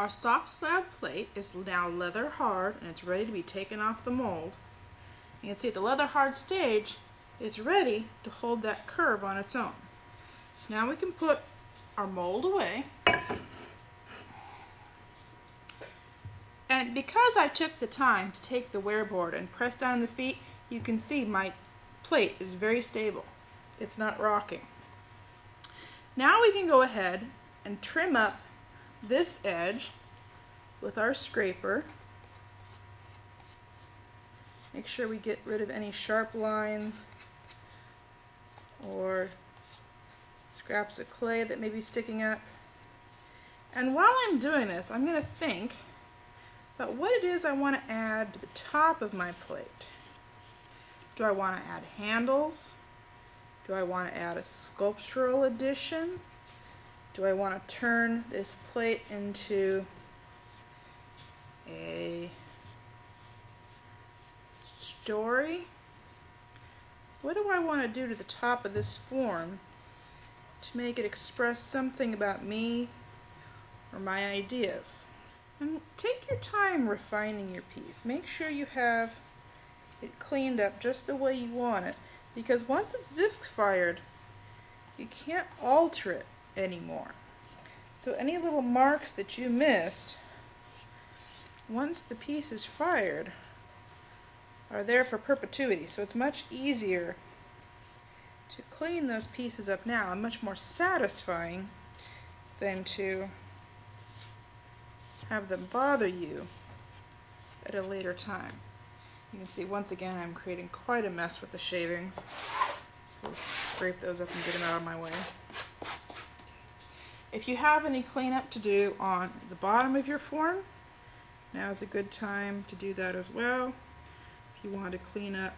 Our soft slab plate is now leather hard and it's ready to be taken off the mold. You can see at the leather hard stage, it's ready to hold that curve on its own. So now we can put our mold away. And because I took the time to take the wear board and press down the feet, you can see my plate is very stable. It's not rocking. Now we can go ahead and trim up this edge with our scraper. Make sure we get rid of any sharp lines or scraps of clay that may be sticking up. And while I'm doing this, I'm going to think about what it is I want to add to the top of my plate. Do I want to add handles? Do I want to add a sculptural addition? Do I want to turn this plate into a story? What do I want to do to the top of this form to make it express something about me or my ideas? And take your time refining your piece. Make sure you have it cleaned up just the way you want it, because once it's bisque fired, you can't alter it anymore. So any little marks that you missed, once the piece is fired, are there for perpetuity. So it's much easier to clean those pieces up now and much more satisfying than to have them bother you at a later time. You can see once again I'm creating quite a mess with the shavings. So we'll scrape those up and get them out of my way. If you have any cleanup to do on the bottom of your form, now is a good time to do that as well. If you want to clean up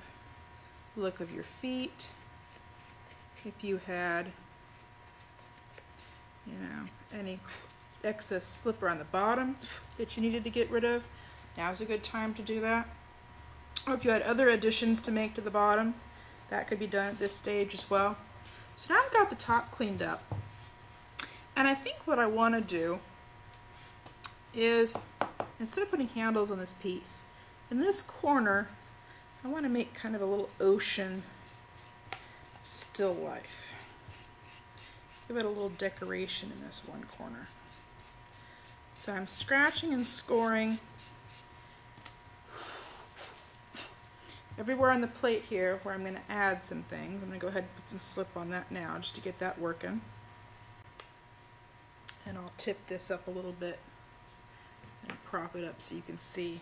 the look of your feet, if you had, any excess slipper on the bottom that you needed to get rid of, now is a good time to do that. Or if you had other additions to make to the bottom, that could be done at this stage as well. So now I've got the top cleaned up. And I think what I want to do is, instead of putting handles on this piece, in this corner, I want to make kind of a little ocean still life. Give it a little decoration in this one corner. So I'm scratching and scoring everywhere on the plate here where I'm going to add some things. I'm going to go ahead and put some slip on that now just to get that working. And I'll tip this up a little bit and prop it up so you can see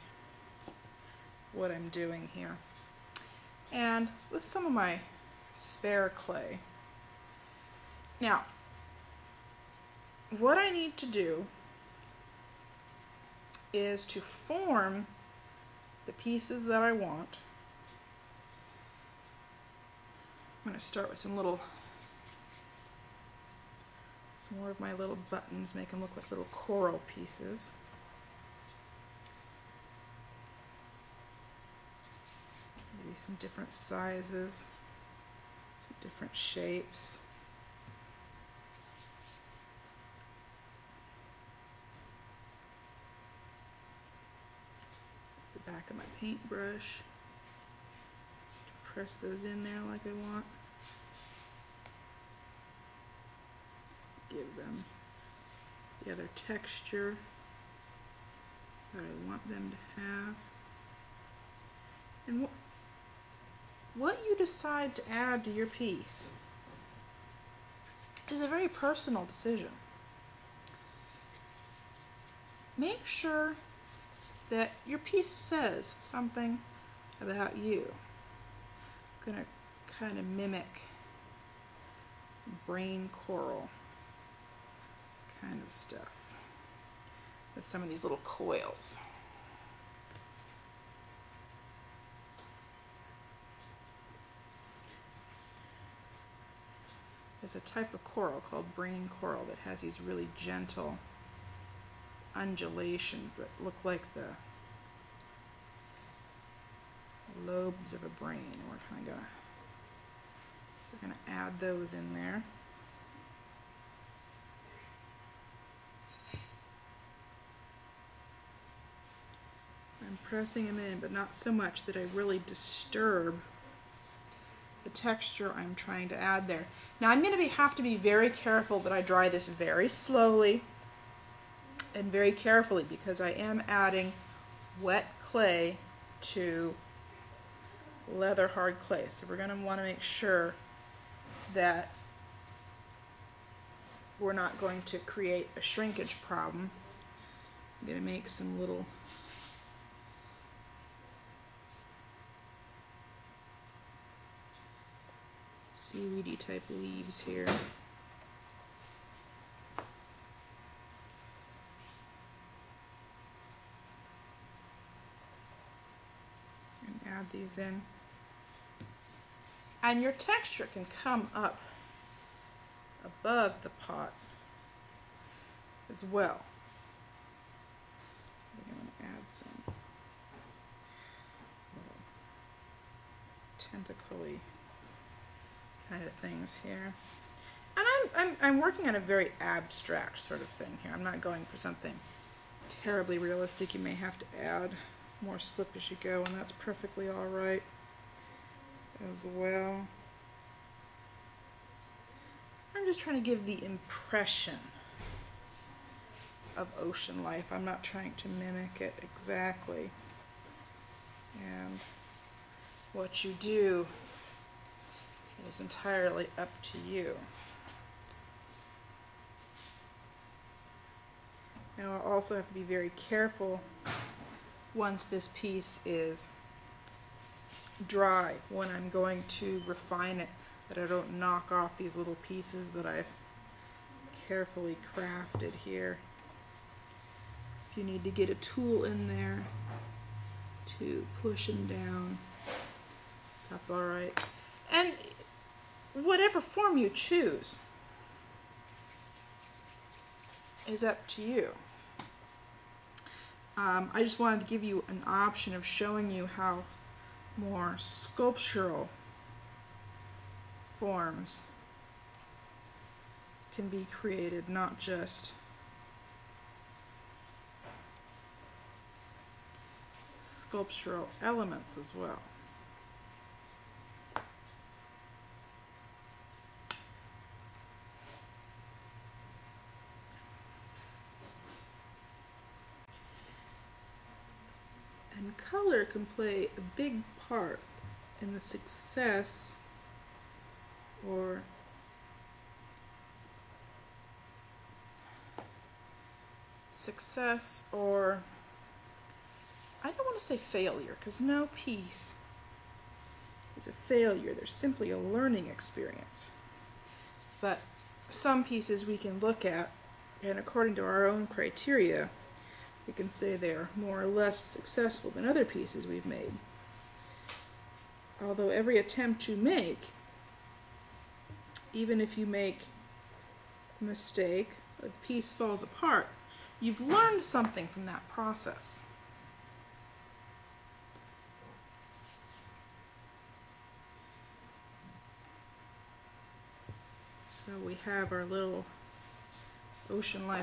what I'm doing here. And with some of my spare clay. Now, what I need to do is to form the pieces that I want. I'm going to start with some more of my little buttons, make them look like little coral pieces. Maybe some different sizes, some different shapes. The back of my paintbrush. Press those in there like I want. Give them the other texture that I want them to have. And what you decide to add to your piece is a very personal decision. Make sure that your piece says something about you. I'm going to kind of mimic brain coral kind of stuff with some of these little coils. There's a type of coral called brain coral that has these really gentle undulations that look like the lobes of a brain, and we're gonna add those in there. pressing them in, but not so much that I really disturb the texture I'm trying to add there. Now I'm going to have to be very careful that I dry this very slowly and very carefully, because I am adding wet clay to leather hard clay. So we're going to want to make sure that we're not going to create a shrinkage problem. I'm going to make some little seaweedy type leaves here. And add these in. And your texture can come up above the pot as well. I'm going to add some little tentacly kind of things here. And I'm working on a very abstract sort of thing here. I'm not going for something terribly realistic. You may have to add more slip as you go, and that's perfectly all right as well. I'm just trying to give the impression of ocean life. I'm not trying to mimic it exactly. And what you do is entirely up to you. Now I'll also have to be very careful once this piece is dry, when I'm going to refine it, that I don't knock off these little pieces that I've carefully crafted here. If you need to get a tool in there to push them down, that's all right. And whatever form you choose is up to you. I just wanted to give you an option of showing you how more sculptural forms can be created, not just sculptural elements as well. And color can play a big part in the success or I don't want to say failure, because no piece is a failure. They're simply a learning experience. But some pieces we can look at, and according to our own criteria, we can say they're more or less successful than other pieces we've made. Although every attempt you make, even if you make a mistake, or the piece falls apart, you've learned something from that process. So we have our little ocean life